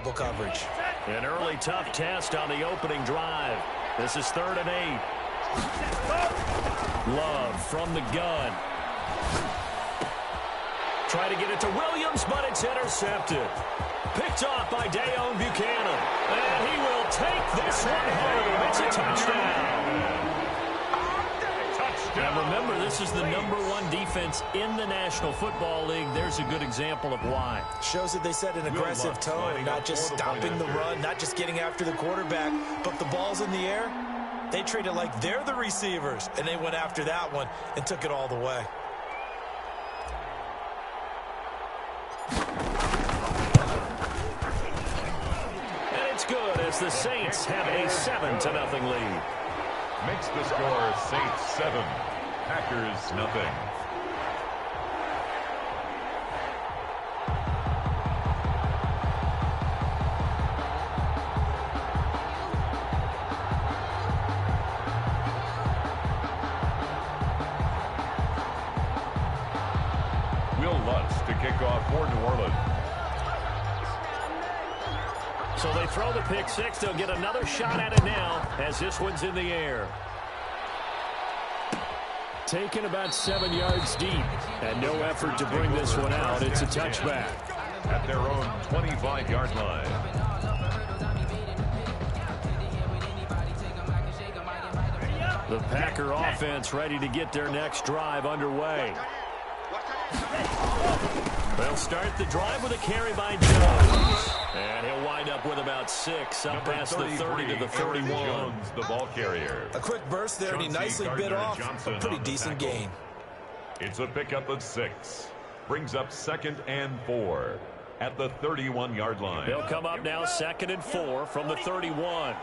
double coverage. An early tough test on the opening drive. This is 3rd and 8. Love from the gun. Try to get it to Williams, but it's intercepted. Picked off by Dayon Buchanan. And he will take this one home. It's a touchdown. Now remember, this is the #1 defense in the National Football League. There's a good example of why. Shows that they set an aggressive tone, not just stopping the run, not just getting after the quarterback, but the ball's in the air. They treat it like they're the receivers, and they went after that one and took it all the way. And it's good as the Saints have a 7-0 lead. Makes the score Saints 7, Packers nothing. Will Lutz to kick off for New Orleans. So they throw the pick six. They'll get another shot at it now as this one's in the air. Taken about 7 yards deep, and no effort to bring this one out. It's a touchback. At their own 25-yard line. The Packer offense ready to get their next drive underway. They'll start the drive with a carry by Jones. And he'll wind up with about 6 up past the 30 to the 31. Jones, the ball carrier. A quick burst there, and he nicely bit off a pretty decent gain. It's a pickup of 6. Brings up 2nd and 4 at the 31-yard line. They'll come up now 2nd and 4 from the 31.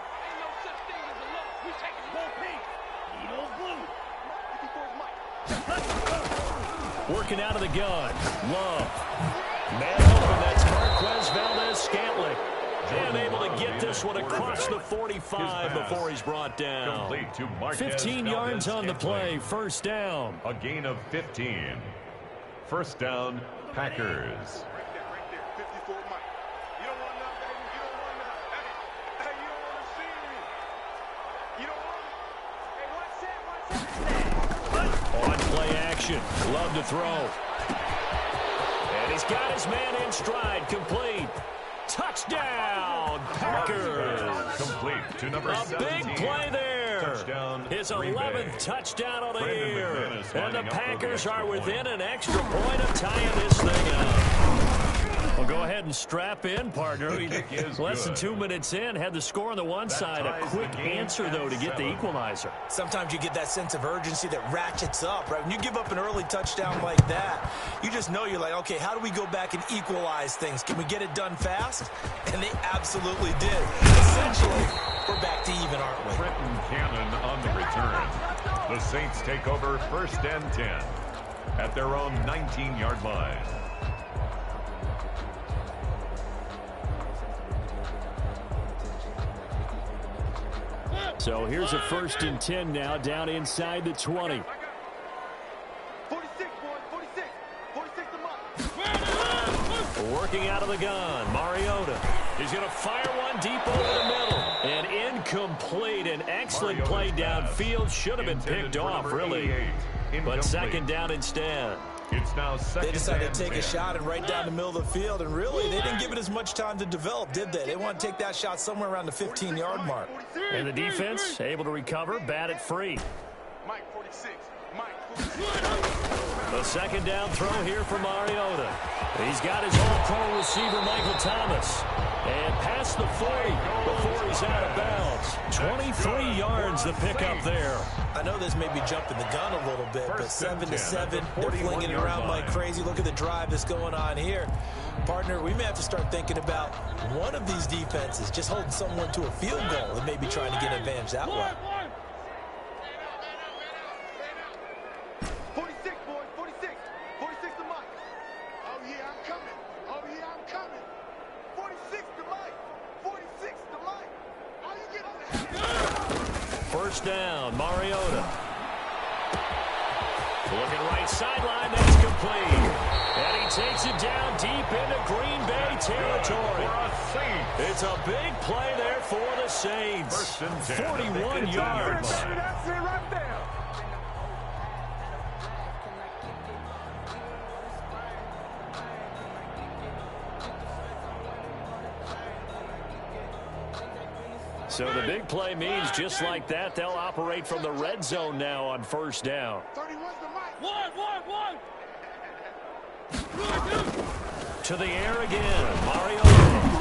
Working out of the gun. Love. Man open, that's Marquez Valdez-Scantling. And able to get this one across the 45 before he's brought down. 15 yards on the play, first down. A gain of 15. First down, Packers. On play action, Love to throw. And he's got his man in stride, complete. Touchdown, Packers. Complete to number 17. A big play there. Touchdown, his Green 11th Bay. touchdown of the Brandon year. McManus And the lining up for the Packers extra are within point. an extra point of tying this thing up. Well, go ahead and strap in, partner. Less than 2 minutes in, had the score on the one side. A quick answer, though, to get the equalizer. Sometimes you get that sense of urgency that ratchets up, right? When you give up an early touchdown like that, you just know you're like, okay, how do we go back and equalize things? Can we get it done fast? And they absolutely did. Essentially, we're back to even, aren't we? Trenton Cannon on the return. The Saints take over 1st and 10 at their own 19-yard line. So here's a 1st and 10 now, down inside the 20. 46, boys, 46 to mark. Working out of the gun, Mariota. He's going to fire one deep over the middle. And incomplete, an excellent play downfield. Should have been picked off, really. But 2nd down instead. It's now 2nd. They decided to take a shot and right down the middle of the field, and really, they didn't give it as much time to develop, did they? They want to take that shot somewhere around the 15-yard mark. And the defense able to recover, bat it free. Mike 46. Mike 46. The 2nd down throw here for Mariota. He's got his all-pro receiver, Michael Thomas. And past the 40 before he's out of bounds. 23 yards the pickup there. I know this may be jumping the gun a little bit, but 7-7, they're flinging it around like crazy. Look at the drive that's going on here. Partner, we may have to start thinking about one of these defenses just holding someone to a field goal and maybe trying to get an advantage that way. 46, boys, 46. 46 to Mike. Oh, yeah, I'm coming. Oh, yeah, I'm coming. 46 to Mike. 46 to Mike. Oh, you get on the head. First down, Mariota. Looking right sideline, that's complete. And he takes it down deep into Green Bay territory. It's a big play there for the Saints. 41 yards. That's it right there. So the big play means just like that, they'll operate from the red zone now on first down. 31's the mic. One. To the air again. Mariota.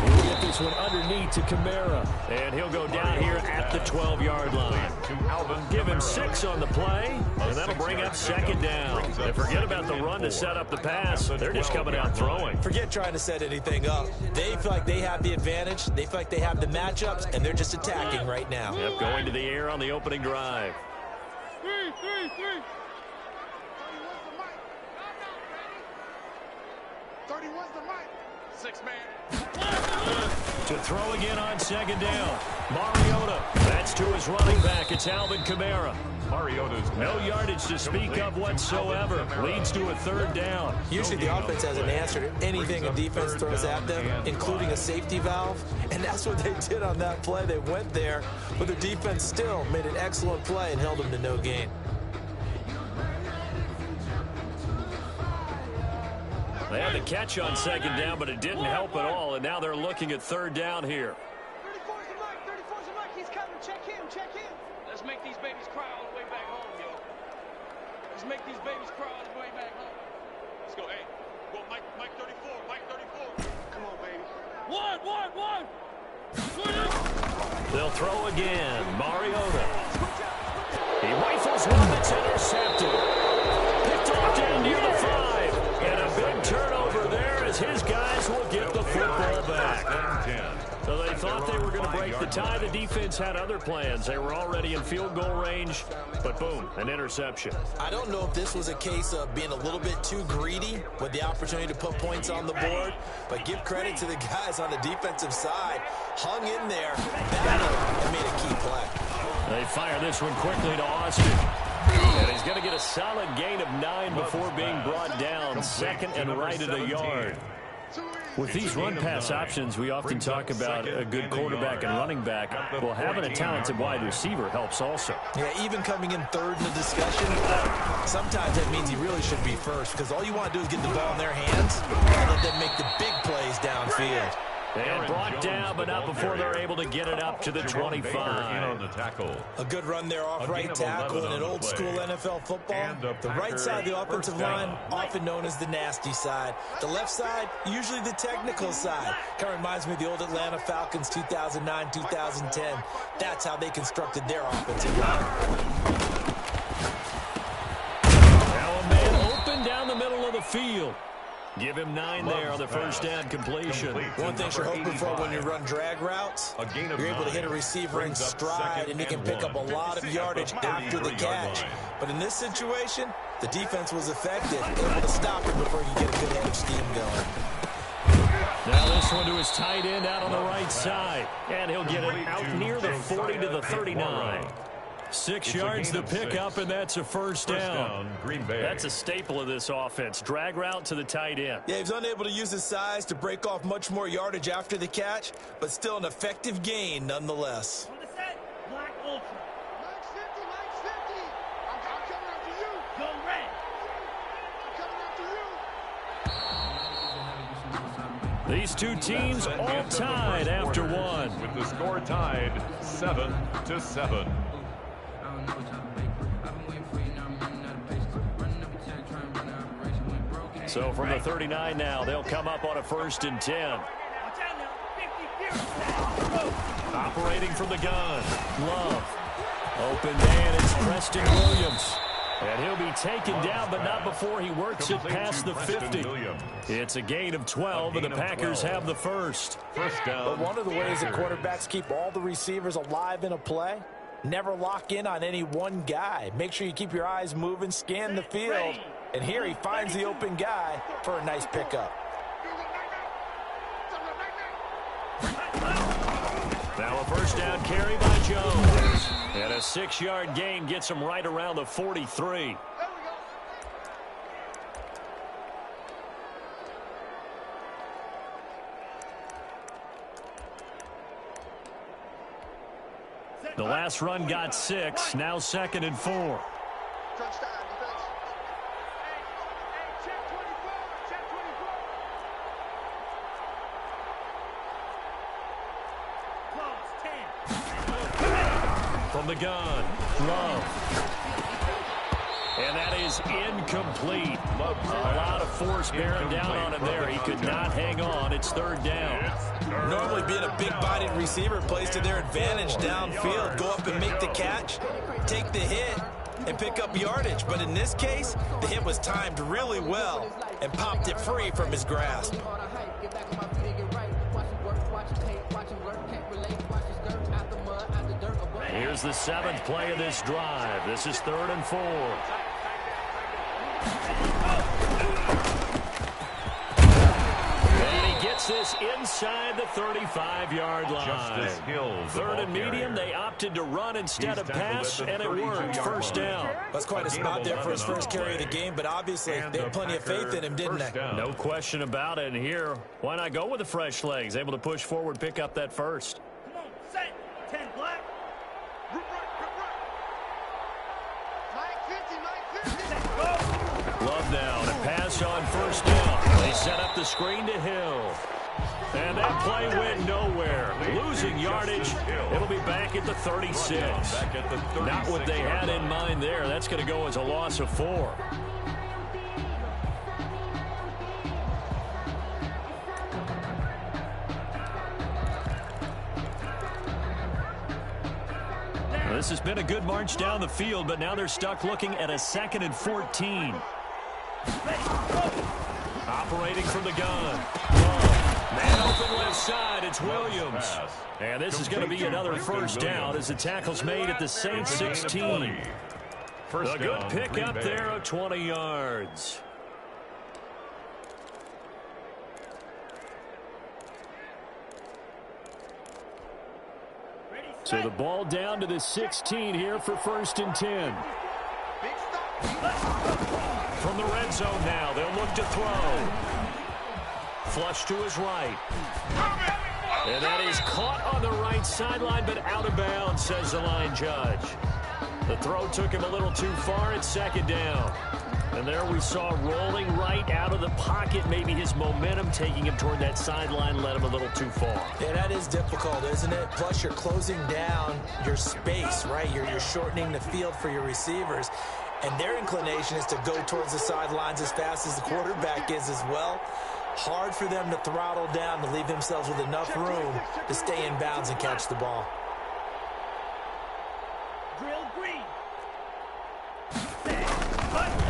He'll get this one underneath to Kamara. And he'll go down here at the 12-yard line. Give him 6 on the play, and that'll bring up second down. And forget about the run to set up the pass. They're just coming out throwing. Forget trying to set anything up. They feel like they have the advantage. They feel like they have the matchups, and they're just attacking right now. Yep, going to the air on the opening drive. 31's the mic. 31's the mic. 6-man. To throw again on second down. Mariota. That's to his running back. It's Alvin Kamara. Mariota's No yardage to speak of whatsoever. Leads to a third down. Usually the offense has an answer to anything a defense throws at them, including a safety valve. And that's what they did on that play. They went there, but the defense still made an excellent play and held them to no gain. They had the catch on second down, but it didn't help at all, and now they're looking at third down here. 34's the mic. He's coming. Check him. Let's make these babies cry all the way back home, yo. Let's make these babies cry all the way back home. Let's go. Hey, go Mike 34. Mike 34. Come on, baby. One. They'll throw again. Mariota. He rifles one that's intercepted. Picked off down near the 5. And a big turnover there as his guys will get the football back. So they thought they were going to break the tie. The defense had other plans. They were already in field goal range, but boom, an interception. I don't know if this was a case of being a little bit too greedy with the opportunity to put points on the board, but give credit to the guys on the defensive side. Hung in there, battled, and made a key play. They fire this one quickly to Austin. And he's going to get a solid gain of 9 before being brought down. Second and right at a yard. With these run-pass options, we often talk about a good quarterback and running back. Well, having a talented wide receiver helps also. Yeah, even coming in third in the discussion, sometimes that means he really should be first, because all you want to do is get the ball in their hands and let them make the big plays downfield. And brought down, but not before they're able to get it up to the 25. A good run there off right tackle in an old-school NFL football. The right side of the offensive line, often known as the nasty side. The left side, usually the technical side. Kind of reminds me of the old Atlanta Falcons 2009, 2010. That's how they constructed their offensive line. Now a man open down the middle of the field. Give him 9 there on the first down completion. One thing you're hoping for when you run drag routes, you're able to hit a receiver in stride, and he can pick up a lot of yardage after the catch. But in this situation, the defense was effective, able to stop him before he could get a good head of steam going. Now this one to his tight end out on the right side. And he'll get it out near the 40 to the 39. 6 yards to pick up, and that's a first down. Green Bay. That's a staple of this offense. Drag route to the tight end. Yeah, he's unable to use his size to break off much more yardage after the catch, but still an effective gain nonetheless. On the set. Black Ultra. Mike's 50. I'm coming after you. Go red. I'm coming after you. These two teams all tied after one. With the score tied 7-7. So from the 39 now, they'll come up on a 1st and 10. Watch out now. 50. Operating from the gun. Love. Open man, it's Preston Williams. And he'll be taken down, but not before he works it past the 50. It's a gain of 12, and the Packers have the first. First down. But one of the ways that quarterbacks keep all the receivers alive in a play, never lock in on any one guy. Make sure you keep your eyes moving, scan the field. And here he finds the open guy for a nice pickup. Now a first down carry by Jones. And a 6-yard gain gets him right around the 43. The last run got 6. Now 2nd and 4. Crunch time, defense. Hey, check 24. Check 24. From the gun, Love. And that is incomplete. A lot of force bearing down on him there. He could not hang on. It's 3rd down. Normally being a big-bodied receiver plays to their advantage downfield. Go up and make the catch, take the hit, and pick up yardage. But in this case, the hit was timed really well and popped it free from his grasp. Here's the 7th play of this drive. This is 3rd and 4. And he gets this inside the 35-yard line. 3rd and medium, they opted to run instead of pass, and it worked. 1st down. That's quite a spot there for his first carry of the game, but obviously they had plenty of faith in him, didn't they? No question about it. And here, why not go with the fresh legs? Able to push forward, pick up that first. Come on, set. 10 black. Group right. Mike 50, Mike 50. Love now to pass on 1st down. They set up the screen to Hill. And that play went nowhere. Losing yardage. It'll be back at the 36. Not what they had in mind there. That's going to go as a loss of 4. This has been a good march down the field, but now they're stuck looking at a 2nd and 14. Operating from the gun. Man open left side, it's Williams. And this is going to be another 1st down as the tackle's made at the Saints 16. A good pick up there of 20 yards. So the ball down to the 16 here for 1st and 10. From the red zone now, they'll look to throw. Flush to his right. And that is caught on the right sideline, but out of bounds, says the line judge. The throw took him a little too far. It's 2nd down. And there we saw rolling right out of the pocket. Maybe his momentum taking him toward that sideline led him a little too far. Yeah, that is difficult, isn't it? Plus, you're closing down your space, right? You're shortening the field for your receivers. And their inclination is to go towards the sidelines as fast as the quarterback is as well. Hard for them to throttle down to leave themselves with enough room to stay in bounds and catch the ball. Drill green.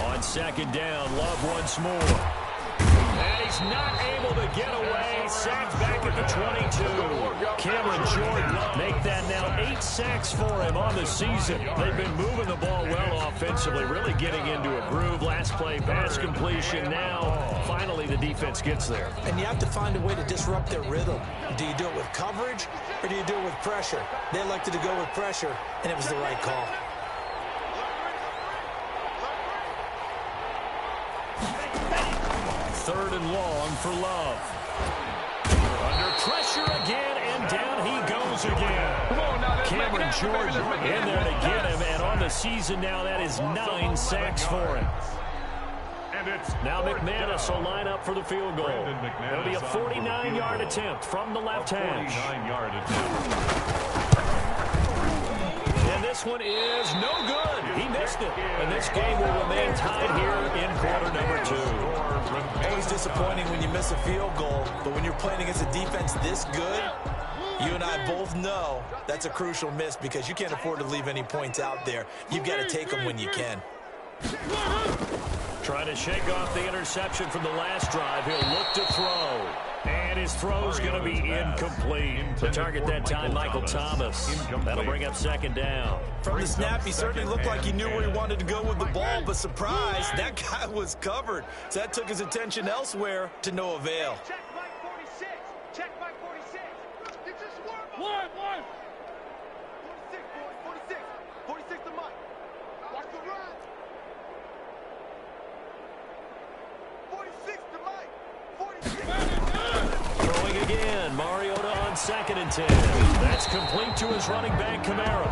On 2nd down, Love once more. And he's not able to get away. Sacked back at the 22. Cameron Jordan make that now 8 sacks for him on the season. They've been moving the ball well offensively, really getting into a groove. Last play, pass completion. Now, finally, the defense gets there. And you have to find a way to disrupt their rhythm. Do you do it with coverage or do you do it with pressure? They elected to go with pressure, and it was the right call. 3rd and long for Love. Under pressure again, and down he goes again. Cameron Jordan in there to get him, and on the season now, that is 9 sacks for him. Now McManus will line up for the field goal. It'll be a 49-yard attempt from the left hash. And this one is no good. He missed it. And this game will remain tied here in quarter number 2. Always disappointing when you miss a field goal, but when you're playing against a defense this good, you and I both know that's a crucial miss because you can't afford to leave any points out there. You've got to take them when you can. Trying to shake off the interception from the last drive. He'll look to throw. And his throw's going to be incomplete. The target that time, Michael Thomas. That'll bring up 2nd down. From the snap, he certainly looked like he knew where he wanted to go with the ball, but surprise, that guy was covered. So that took his attention elsewhere to no avail. Check Mike 46. Check Mike 46. Get your swarm up. One. 46, boy. 46. 46 to Mike. Watch the run. 46 to Mike. 46. Throwing again. Mariota on 2nd and 10. That's complete to his running back, Kamara.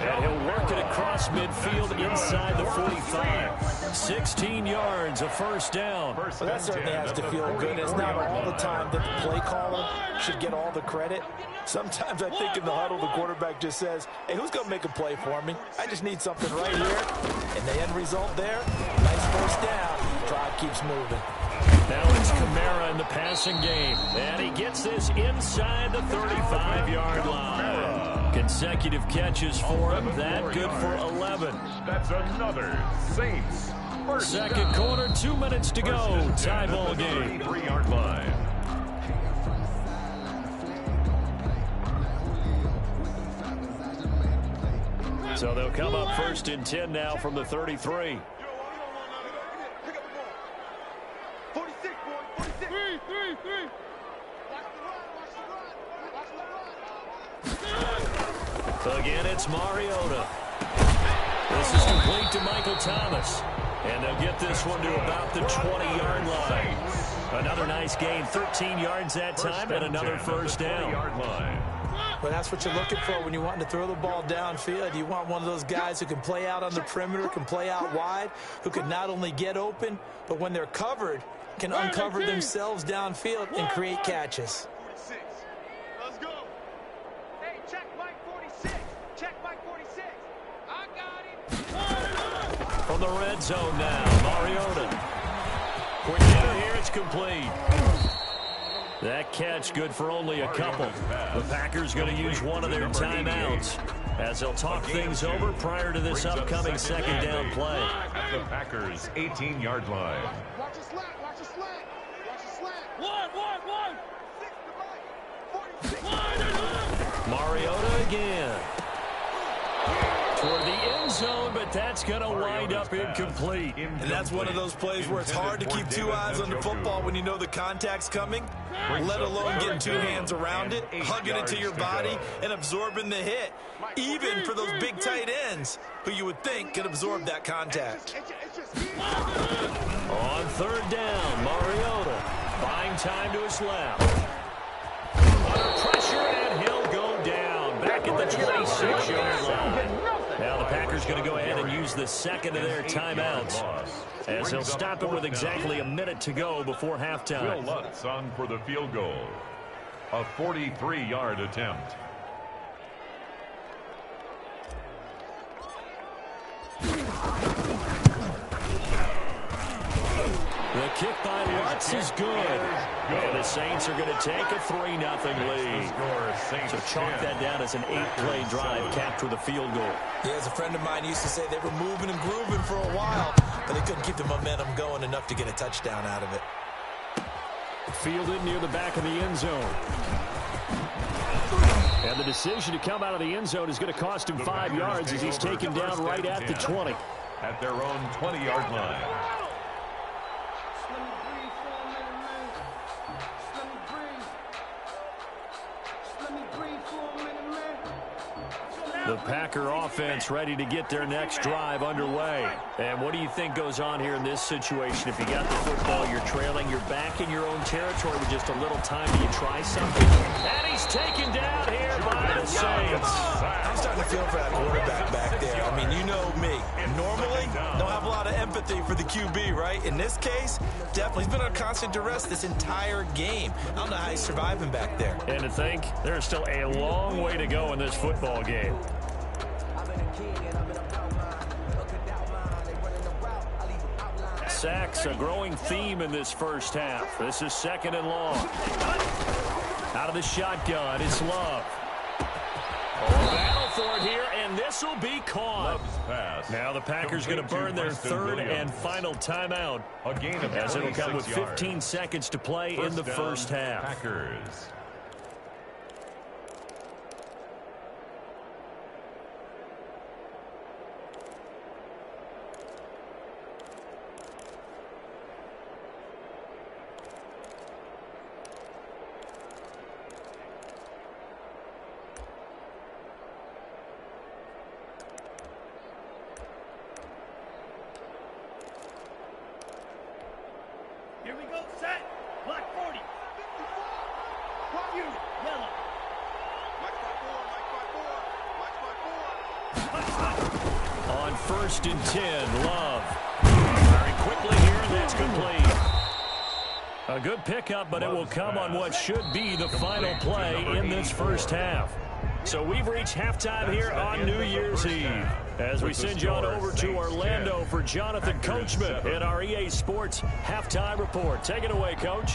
And he'll work it across midfield inside the 45. 16 yards, a first down. Well, that certainly has to feel good. It's not all the time that the play caller should get all the credit. Sometimes I think in the huddle, the quarterback just says, hey, who's going to make a play for me? I just need something right here. And the end result there, nice first down. Drive keeps moving. Now it's Kamara in the passing game. And he gets this inside the 35-yard line. Consecutive catches for him. That good for 11. That's another Saints. Second quarter, 2 minutes to go. Tie ball game. 33-yard line. So they'll come up 1st and 10 now from the 33. 46, boy, 46. Three. Watch the run. Again, it's Mariota. This is complete to Michael Thomas. And they'll get this one to about the 20-yard line. Another nice gain, 13 yards that time, and another first down. Well, that's what you're looking for when you're wanting to throw the ball downfield. You want one of those guys who can play out on the perimeter, can play out wide, who can not only get open, but when they're covered, can uncover themselves downfield and create catches. 46. Let's go. Hey, check Mike 46. Check Mike 46. I got him. From the red zone now, Mariota. Quick hitter here, it's complete. That catch good for only a couple. The Packers going to use one of their timeouts as they'll talk things over prior to this upcoming second down play. At the Packers' 18-yard line. Watch the slant. Watch the slant. Watch the slant. One. 6 to Mike. 46. Mariota again. Toward the end zone, but that's going to wind up incomplete. And that's one of those plays where it's hard to keep two eyes on the football when you know the contact's coming, let alone getting two hands around it, hugging it to your body, and absorbing the hit, even for those big tight ends who you would think could absorb that contact. On 3rd down, Mariota buying time to his left. Under pressure, and he'll go down back at the 26-yard line. Now the Packers going to go ahead and use the second of their timeouts as they'll stop it with exactly a minute to go before halftime. Will Lutz on for the field goal. A 43-yard attempt. The kick by Lutz is good. And the Saints are going to take a 3-0 lead. So chalk that down as an 8-play drive capped with a field goal. Yeah, as a friend of mine used to say, they were moving and grooving for a while, but they couldn't keep the momentum going enough to get a touchdown out of it. Fielded near the back of the end zone. And the decision to come out of the end zone is going to cost him 5 yards as he's taken down right at the 20. At their own 20-yard line. The Packer offense ready to get their next drive underway. And what do you think goes on here in this situation? If you got the football, you're trailing, you're back in your own territory with just a little time. Do you try something? And he's taken down here by the Saints. I'm starting to feel for that quarterback back there. I mean, you know me. Normally, don't have a lot of empathy for the QB, right? In this case, definitely. He's been under constant duress this entire game. I don't know how he's surviving back there. And to think, there's still a long way to go in this football game. Sacks, a growing theme in this first half. This is 2nd and long. Out of the shotgun, it's Love. Battle for it here, and this will be caught. Now the Packers going to burn their 3rd and final timeout, as it'll come with 15 seconds to play in the first half. Packers. Here we go, set. Block 40. first and 10. Love. Very quickly here, and that's complete. A good pickup, but it will come on what should be the final play in this first half. So we've reached halftime here on New Year's Eve. As we send you on over to Orlando for Jonathan Coachman in our EA Sports Halftime Report. Take it away, Coach.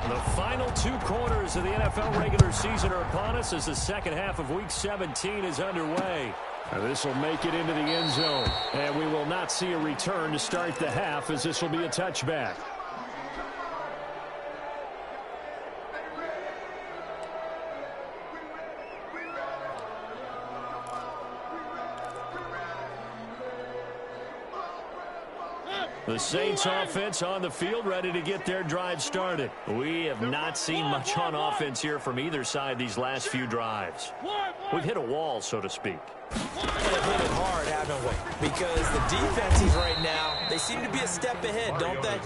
The final 2 quarters of the NFL regular season are upon us as the second half of Week 17 is underway. This will make it into the end zone, and we will not see a return to start the half as this will be a touchback. The Saints offense on the field, ready to get their drive started. We have not seen much on offense here from either side these last few drives. We've hit a wall, so to speak. We've hit it hard, haven't we? Because the defenses right now, they seem to be a step ahead, don't they?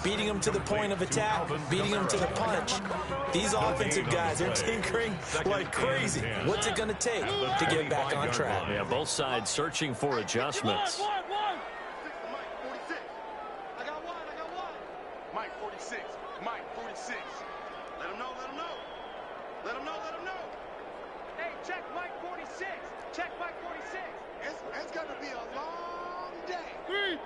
Beating them to the point of attack, beating them to the punch. These offensive guys, they're tinkering like crazy. What's it going to take to get back on track? Yeah, both sides searching for adjustments. Mike 46. Mike 46. Let him know, let him know. Let him know, let him know. Hey, check Mike 46. Check Mike 46. It's going to be a long day. 3.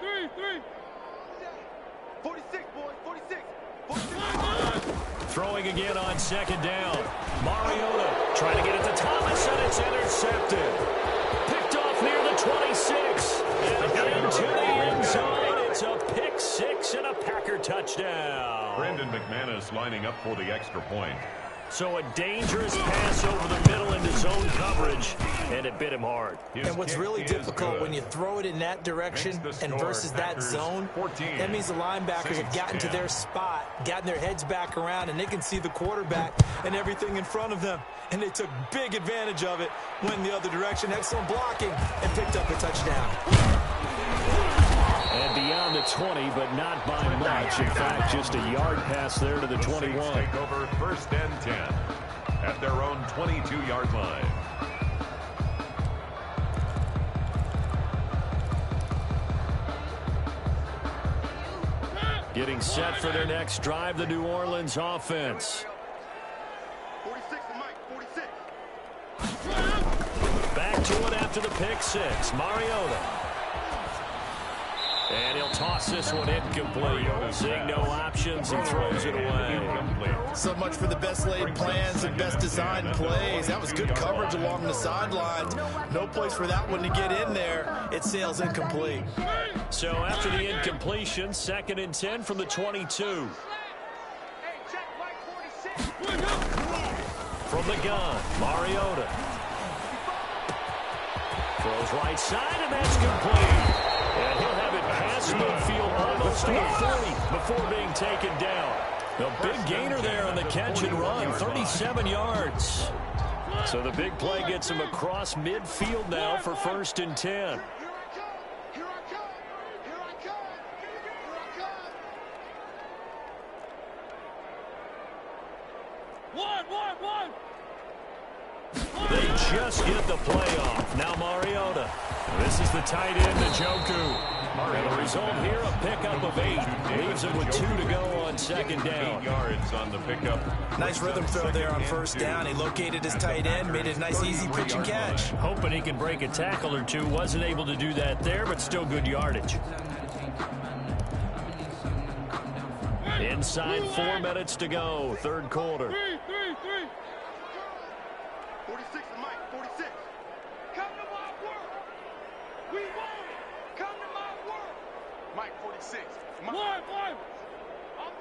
46, boys, 46. 46. Throwing again on second down. Mariota trying to get it to Thomas, and it's intercepted. Picked off near the 26. And into the end zone. It's a pick six and a Packer touchdown. Brandon McManus lining up for the extra point. So a dangerous pass over the middle into zone coverage, and it bit him hard. And what's really difficult when you throw it in that direction and versus that zone, that means the linebackers have gotten to their spot, gotten their heads back around, and they can see the quarterback and everything in front of them. And they took big advantage of it, went the other direction, excellent blocking, and picked up a touchdown. And beyond the 20, but not by much. In fact, just a yard pass there to the 21. Take over first and 10 at their own 22-yard line. Getting set for their next drive, the New Orleans offense. 46 to Mike, 46. Back to it after the pick six. Mariota. And he'll toss this one incomplete. Seeing no options, he throws it away. So much for the best laid plans and best designed plays. That was good coverage along the sidelines. No place for that one to get in there. It sails incomplete. So after the incompletion, 2nd and 10 from the 22. Hey, check Mike 46. From the gun, Mariota. Throws right side, and that's complete. And he'll have it past midfield almost to the 40 before being taken down. A big gainer there on the catch and run, 37 yards. So the big play gets him across midfield now for 1st and 10. Here I come. Here I come. Here I come. Here I come. One. They just get the play off. Now Mariota. This is the tight end, Njoku. And the result here, a pickup of 8. Leaves him with 2 to go on 2nd down. 8 yards on the pickup. Nice rhythm throw there on 1st down. He located his tight end, made it a nice, easy pitch and catch. Hoping he can break a tackle or two. Wasn't able to do that there, but still good yardage. Inside 4 minutes to go, 3rd quarter. 46 to Mike, 46. Come to my work. We want it. Come to my work. Mike 46. One. I'm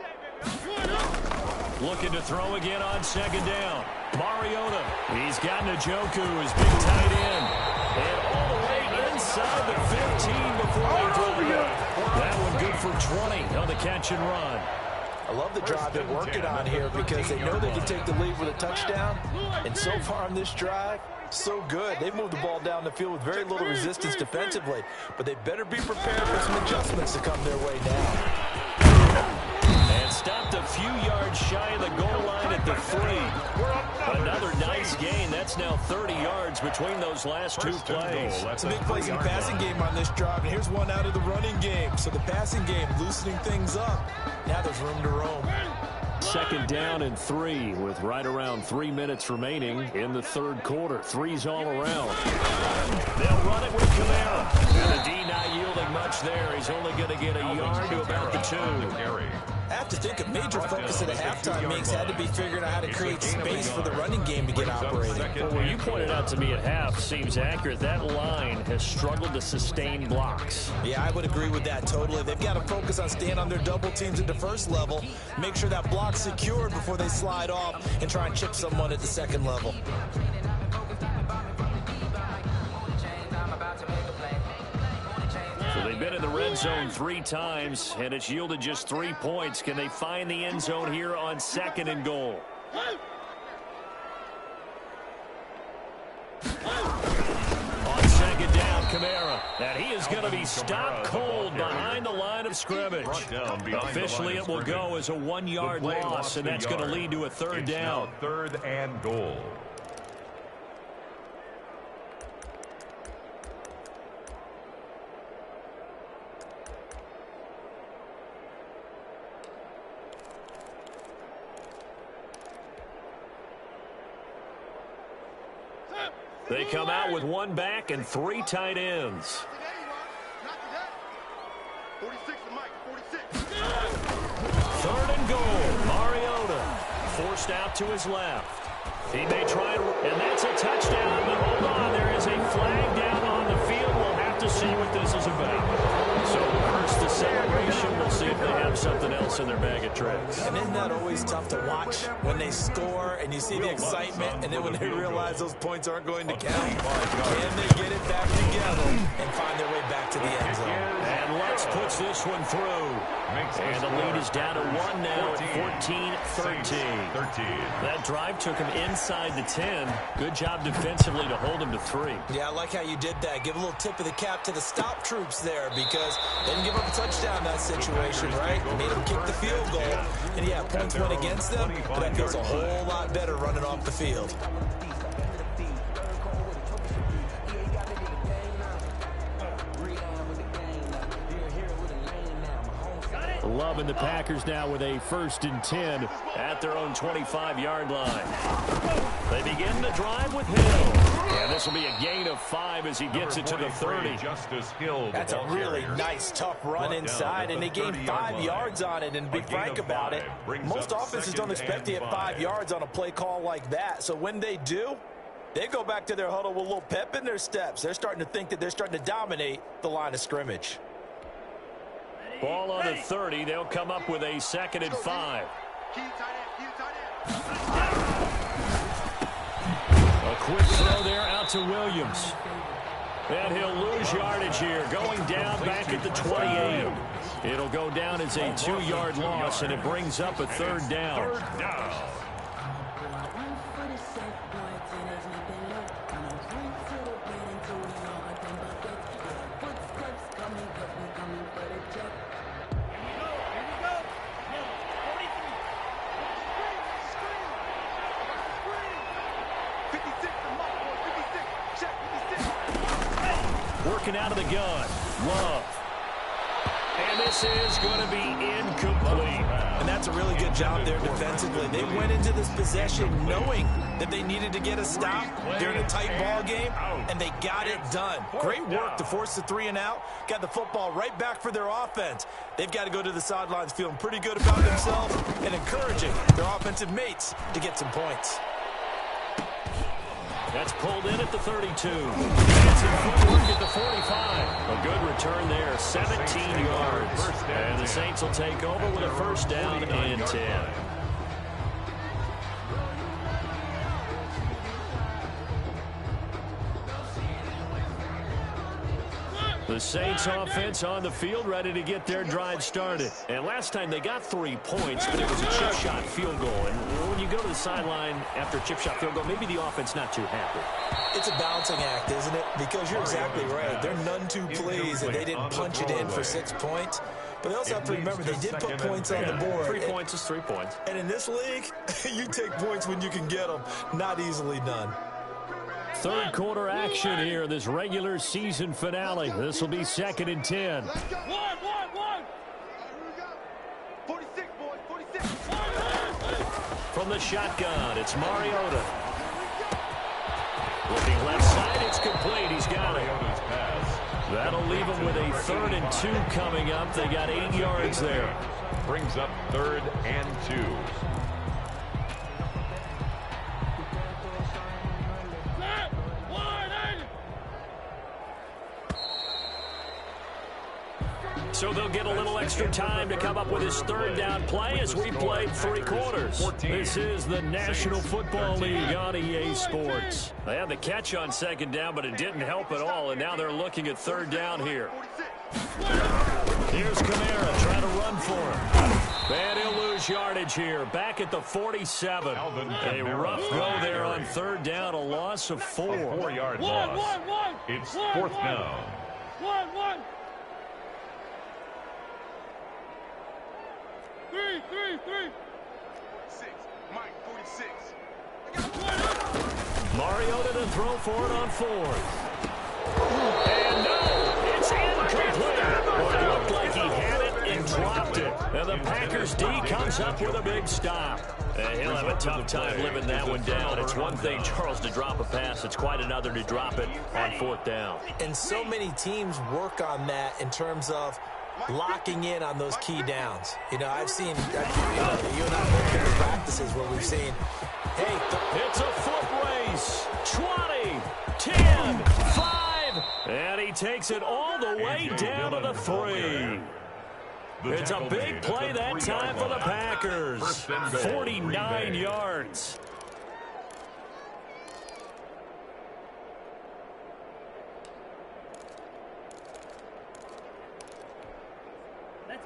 dead, baby. Looking to throw again on 2nd down. Mariota. He's got Njoku, his big tight end. And all the way inside the 15 before they throw it up. That one good for 20 on the catch and run. I love the drive they're working on here because they know they can take the lead with a touchdown. And so far on this drive, so good. They've moved the ball down the field with very little resistance defensively. But they better be prepared for some adjustments to come their way now. And stopped a few yards shy of the goal line at the 3. Another nice gain. That's now 30 yards between those last two plays. Some big plays in the passing game on this drive, and here's one out of the running game. So the passing game loosening things up. Now there's room to roam. 2nd down and 3 with right around 3 minutes remaining in the third quarter. Threes all around. They'll run it with Kamara. And the D not yielding much there. He's only going to get a yard to about the 2. I have to think a major focus at a halftime meetings had to be figuring out how to create space for the running game to get operating. Well, what you pointed out to me at half seems accurate. That line has struggled to sustain blocks. Yeah, I would agree with that totally. They've got to focus on staying on their double teams at the first level, make sure that block's secured before they slide off and try and chip someone at the second level. So they've been in the red zone 3 times, and it's yielded just 3 points. Can they find the end zone here on 2nd and goal? On 2nd down, Kamara. And he is going to be stopped cold behind the line of scrimmage. Officially, it will go as a 1-yard loss, and that's going to lead to a 3rd down. 3rd and goal. They come out with 1 back and 3 tight ends. 3rd and goal. Mariota forced out to his left. He may try, and that's a touchdown, but hold on. There is a flag down on the field. We'll have to see what this is about. So first the celebration. We'll see if they have something else in their bag of tricks. And isn't that always tough to watch when they score and you see the excitement, and then when they realize those points aren't going to count? Can they get it back together and find their way back to the end zone? And Lutz puts this one through. And the lead is down to 1 now at 14-13. That drive took him inside the 10. Good job defensively to hold him to 3. Yeah, I like how you did that. Give a little tip of the cap to the stop troops there, because they didn't give up a touchdown in that situation, right? Made them kick the field goal. And yeah, points went against them, but that feels a whole lot better running off the field. Loving the Packers now with a 1st and 10 at their own 25-yard line. They begin the drive with Hill. And this will be a gain of 5 as he gets it to the 30. That's a really nice, tough run inside, and they gained 5 yards on it. And to be frank about it, most offenses don't expect to get 5 yards on a play call like that. So when they do, they go back to their huddle with a little pep in their steps. They're starting to think that they're starting to dominate the line of scrimmage. Ball on the 30. They'll come up with a 2nd and 5. A quick throw there out to Williams. And he'll lose yardage here. Going down back at the 28. It'll go down as a 2-yard loss, and it brings up a 3rd down. Working out of the gun. Love. And this is going to be incomplete. And that's a really good job there defensively. They went into this possession knowing that they needed to get a stop during a tight ball game, and they got it done. Great work to force the 3 and out. Got the football right back for their offense. They've got to go to the sidelines feeling pretty good about themselves and encouraging their offensive mates to get some points. That's pulled in at the 32. It's in footwork at the 45. A good return there, 17 yards. And the Saints will take over with a 1st down and 10. The Saints offense on the field, ready to get their drive started. And last time they got 3 points, but it was a chip shot field goal. And when you go to the sideline after a chip shot field goal, maybe the offense not too happy. It's a balancing act, isn't it? Because you're exactly right. They're none too pleased, and they didn't punch it in for 6 points. But they also have to remember they did put points on the board. 3 points is 3 points. And in this league, you take points when you can get them. Not easily done. third quarter action here, this regular season finale. This will be 2nd and 10. Let's go. One. Here we go. 46, boys. 46. From the shotgun, it's Mariota. Looking left side, it's complete. He's got it. Mariota's pass. That'll leave them with a 3rd and 2 coming up. They got 8 yards there. Brings up 3rd and 2. So they'll get a little extra time to come up with his 3rd down play as we played 3 quarters. This is the National Football League on EA Sports. They had the catch on 2nd down, but it didn't help at all, and now they're looking at 3rd down here. Here's Kamara trying to run for him. And he'll lose yardage here. Back at the 47. A rough go there on 3rd down, a loss of 4. A 4-yard loss. It's 4th down. One. 3. 46. Mike, 46. Mariota to throw for it on 4th. And no, it's incomplete. Well, it looked like he had it and dropped it. And the Packers D comes up with a big stop. He'll have a tough time living that one down. It's one thing, Charles, to drop a pass. It's quite another to drop it on 4th down. And so many teams work on that in terms of locking in on those key downs. You know, I've seen, you and I work in practices where we've seen, hey, it's a foot race. 20, 10, 5, and he takes it all the way down to the 3. It's a big play that time for the Packers. 49 yards.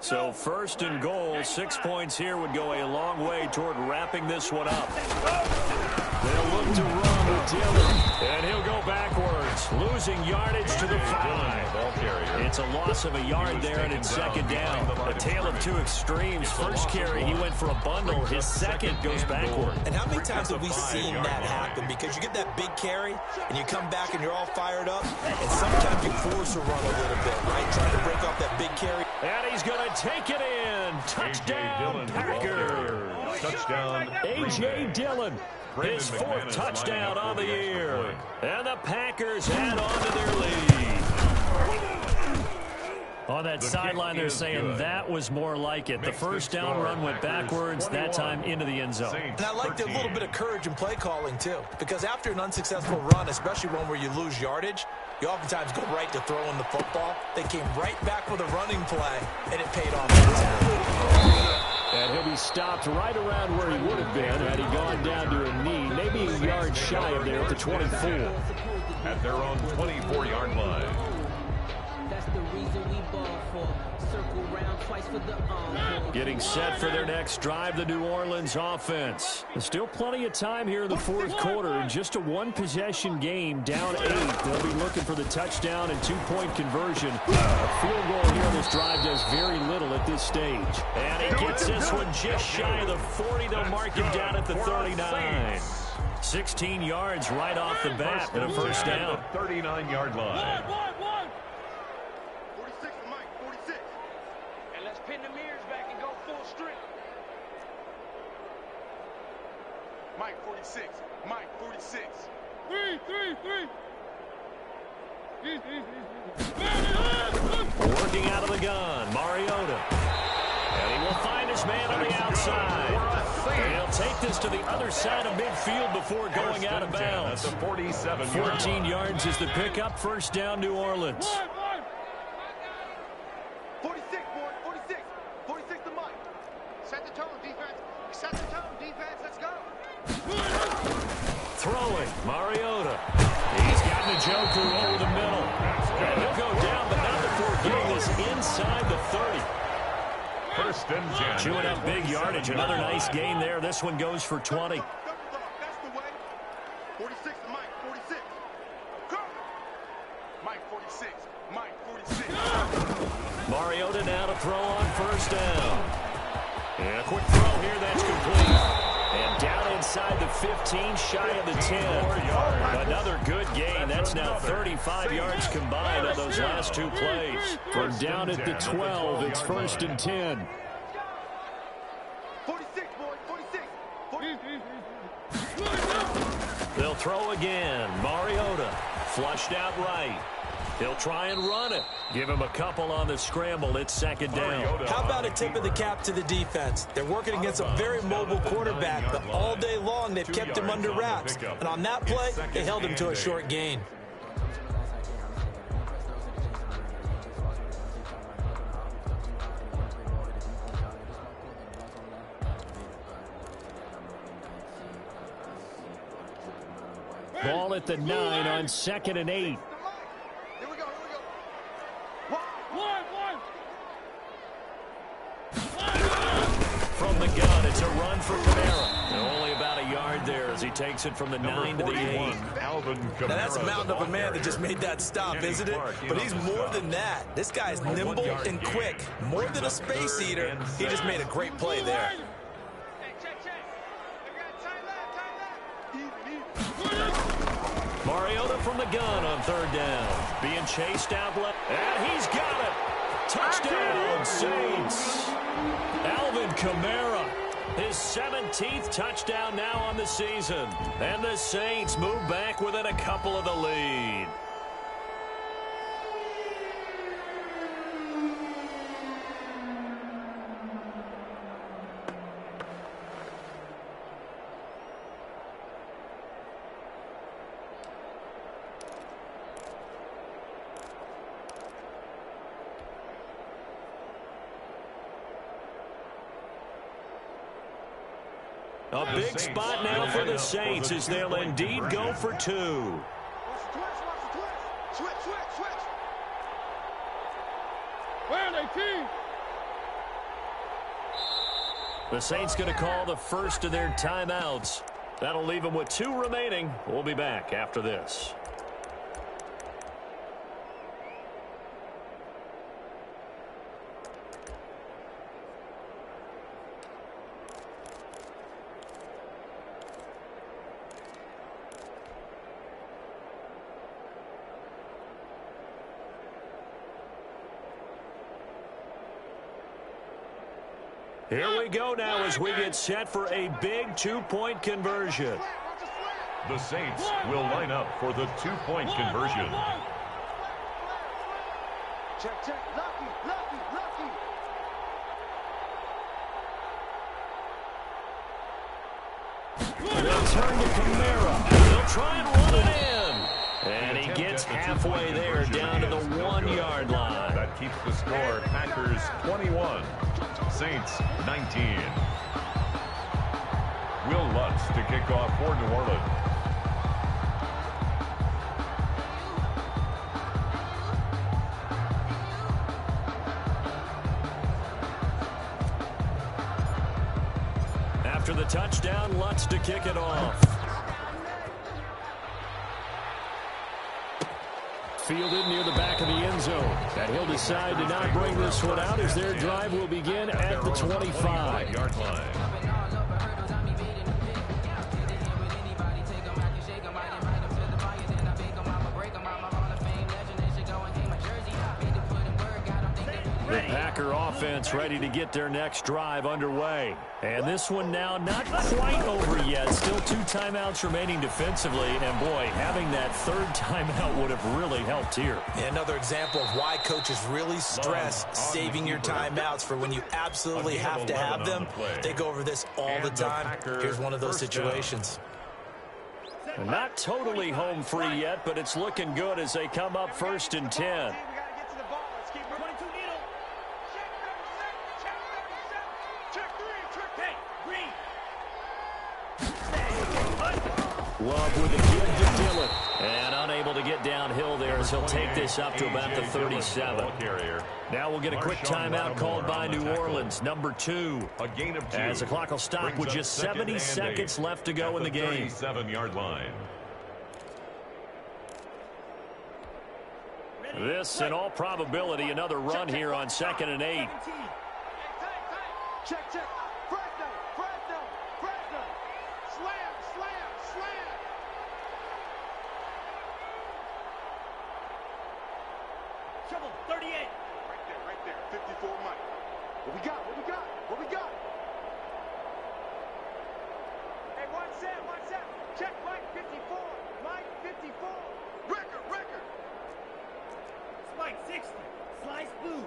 So 1st and goal, 6 points here would go a long way toward wrapping this one up. They'll look to run with Dillon, and he'll go backwards, losing yardage to the 5. It's a loss of a yard there, and it's 2nd down. A tale of 2 extremes. First carry, he went for a bundle. His 2nd goes backward. And how many times have we seen that happen? Because you get that big carry, and you come back and you're all fired up, and sometimes you force a run a little bit, right? Trying to break off that big carry. And he's going to take it in. Touchdown, Packers. Touchdown, A.J. Dillon. His 4th touchdown on the year. And the Packers add on to their lead. On that sideline, they're saying that was more like it. The first down run went backwards, that time into the end zone. And I liked a little bit of courage in play calling, too. Because after an unsuccessful run, especially one where you lose yardage, you oftentimes go right to throwing the football. They came right back with a running play, and it paid off. And he'll be stopped right around where he would have been had he gone down to a knee, maybe a yard shy of there at the 24. At their own 24-yard line. That's the reason we ball for. Circle round twice for the Getting set for their next drive, the New Orleans offense. There's still plenty of time here in the 4th quarter. Just a 1-possession game, down 8. They'll be looking for the touchdown and 2-point conversion. A field goal here on this drive does very little at this stage. And he gets this one just shy of the 40. They'll mark him down at the 39. 16 yards right off the bat and a first down. 39-yard line. 46 to Mike, 46. And let's pin the mirrors back and go full strength. Mike, 46. Mike, 46. 3. Working out of the gun, Mariota. And he will find his man on the outside. He'll take this to the other side of midfield before going out of bounds. 14 yards is the pickup. First down, New Orleans. 46, boy, 46. 46 to Mike. Set the tone, defense. Set the tone, defense. Let's go. Throwing, Mariota. He's got Njoku over the middle. And he'll go down, but not before getting this inside the 30. First and 10. Chewing up big yardage. Another nice gain there. This one goes for 20. That's the way. 46 to Mike, 46. Go. Mike, 46. Mike, 46. Mariota now to throw on first down. And a quick throw here, that's complete. And down inside the 15, shy of the 10. Another good gain. That's now 35 yards combined on those last two plays. From down at the 12, it's 1st and 10. 46, boys, 46. They'll throw again. Mariota flushed out right. He'll try and run it. Give him a couple on the scramble. It's 2nd down. How about a tip of the cap to the defense? They're working against a very mobile quarterback, but all day long they've kept him under wraps. And on that play, they held him to a short gain. Ball at the 9 on 2nd and 8. Here we go. One. From the gun, it's a run for Kamara. Only about a yard there as he takes it from the 9 to the 8. Now that's a mountain of a man that just made that stop, isn't it? But he's more than that. This guy's nimble and quick. More than a space eater. He just made a great play there. Mariota from the gun on 3rd down. Being chased out left. And he's got it. Touchdown, Saints. Alvin Kamara. His 17th touchdown now on the season. And the Saints move back within a couple of the lead. A big spot now for the Saints as they'll indeed go for 2. Switch. Where are they, team? The Saints going to call the first of their timeouts. That'll leave them with 2 remaining. We'll be back after this. Here we go now as we get set for a big 2-point conversion. The Saints will line up for the 2-point conversion. Check. Lucky. They'll turn to Kamara. They'll try and run it in. And he gets halfway there down to the 1-yard line. That keeps the score Packers 21, Saints 19. Will Lutz to kick off for New Orleans. After the touchdown, Lutz to kick it off. Fielded near the back of the end zone. And he'll decide to not bring this one out as their drive will begin at the 25-yard line. The Packer offense ready to get their next drive underway. And this one now not quite over yet. Still 2 timeouts remaining defensively. And, boy, having that 3rd timeout would have really helped here. Another example of why coaches really stress saving your timeouts for when you absolutely have to have them. They go over this all the time. Here's one of those situations. Not totally home free yet, but it's looking good as they come up 1st and 10. Love with a give to Dillon. And unable to get downhill there as he'll take this up to about the 37. Now we'll get a quick timeout called by New Orleans, number 2. As the clock will stop with just 70 seconds left to go in the game. 37-yard line. This, in all probability, another run here on 2nd and 8. Check. Fresh down. Trouble, 38. Right there, 54 Mike. What we got? What we got? What we got? Hey, one set. Check Mike 54. Mike 54. Record. Mike 60. Slice blue.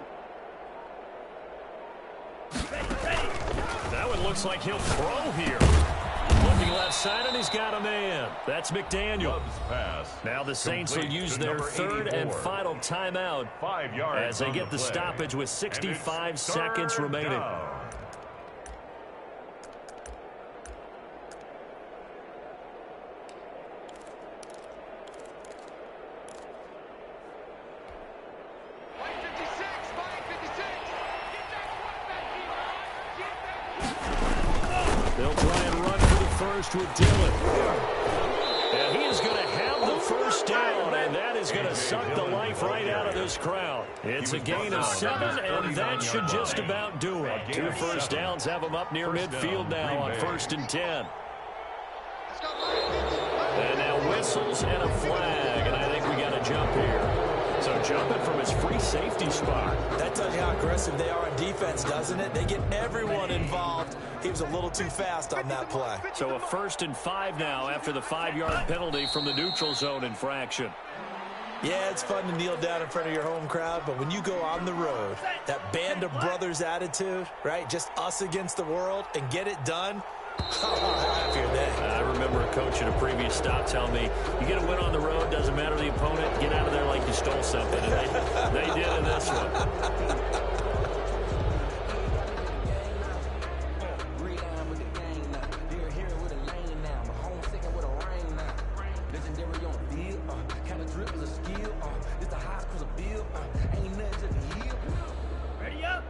Ready. That one looks like he'll throw here. Looking left side, and he's got a man. That's McDaniel. Pass. Now the Saints will Complete use to their number third 84. and final timeout 5 yards as they on get the play. stoppage with And 65 it's seconds third remaining. down. Mike 56. Mike 56. Get that quarterback, D-line. They'll try and run for the first with Dillon. And he is going to have the first down, and that is going to suck the life right out of this crowd. It's a gain of 7, and that should just about do it. 2 first downs have them up near midfield now on 1st and 10. And now whistles and a flag, and I think we got a jump here. So jumping from his free safety spot. That tells you how aggressive they are on defense, doesn't it? They get everyone involved. He was a little too fast on that play. So a 1st and 5 now after the 5-yard penalty from the neutral zone infraction. Yeah, it's fun to kneel down in front of your home crowd, but when you go on the road, that band of brothers attitude, right? Just us against the world and get it done. How happy are they? I remember a coach at a previous stop telling me, you get a win on the road, doesn't matter the opponent, get out of there like you stole something. And they did in this one. Ready up.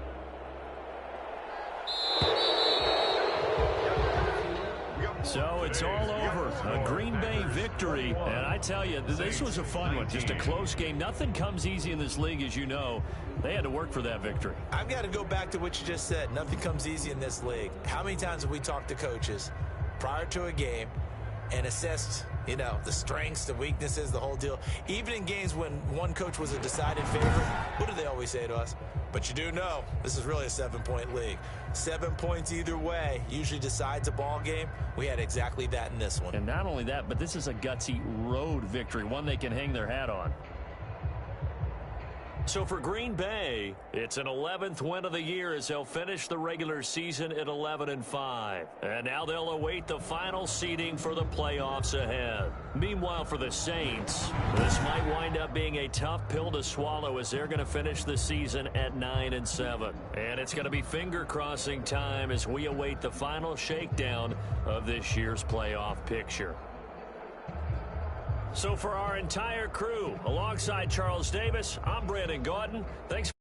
So it's all over. A Green Bay victory. And I tell you, this was a fun one. Just a close game. Nothing comes easy in this league, as you know. They had to work for that victory. I've got to go back to what you just said. Nothing comes easy in this league. How many times have we talked to coaches prior to a game and assessed, you know, the strengths, the weaknesses, the whole deal? Even in games when one coach was a decided favorite, what do they always say to us? But you do know this is really a 7-point league. 7 points either way usually decides a ball game. We had exactly that in this one. And not only that, but this is a gutsy road victory, one they can hang their hat on. So for Green Bay, it's an 11th win of the year as they'll finish the regular season at 11-5. And now they'll await the final seeding for the playoffs ahead. Meanwhile, for the Saints, this might wind up being a tough pill to swallow as they're going to finish the season at 9-7. And it's going to be finger-crossing time as we await the final shakedown of this year's playoff picture. So for our entire crew, alongside Charles Davis, I'm Brandon Gordon. Thanks.